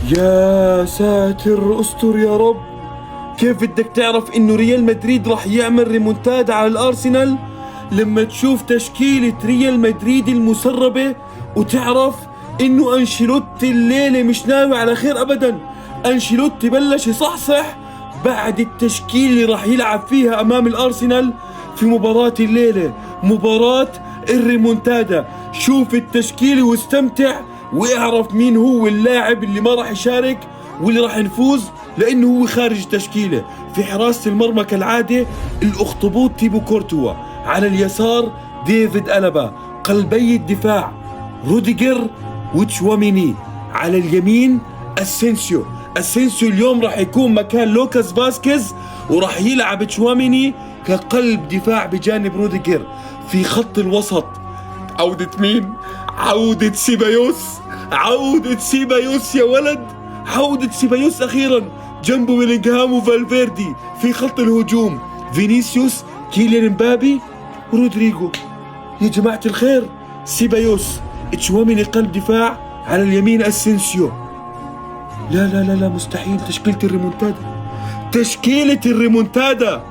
يا ساتر استر يا رب. كيف بدك تعرف انه ريال مدريد راح يعمل ريمونتادا على الارسنال؟ لما تشوف تشكيلة ريال مدريد المسربة وتعرف انه انشيلوتي الليلة مش ناوي على خير ابدا. انشيلوتي بلش يصحصح بعد التشكيل اللي راح يلعب فيها امام الارسنال في مباراة الليلة، مباراة الريمونتادا. شوف التشكيل واستمتع واعرف مين هو اللاعب اللي ما راح يشارك واللي راح نفوز، لانه هو خارج التشكيلة. في حراسة المرمى كالعادة الاخطبوط تيبو كورتوا، على اليسار ديفيد ألابا، قلبي الدفاع روديجر وتشواميني، على اليمين اسينسيو. اسينسيو اليوم راح يكون مكان لوكاس فاسكيز وراح يلعب تشواميني كقلب دفاع بجانب روديجر. في خط الوسط عودة مين؟ عودة سيبايوس. عودة سيبايوس يا ولد، عودة سيبايوس أخيرا، جنبه بيلينغهام وفالفيردي. في خط الهجوم فينيسيوس، كيليان مبابي ورودريجو. يا جماعة الخير سيبايوس، تشواميني قلب دفاع، على اليمين اسينسيو. لا لا لا لا، مستحيل. تشكيلة الريمونتادا، تشكيلة الريمونتادا.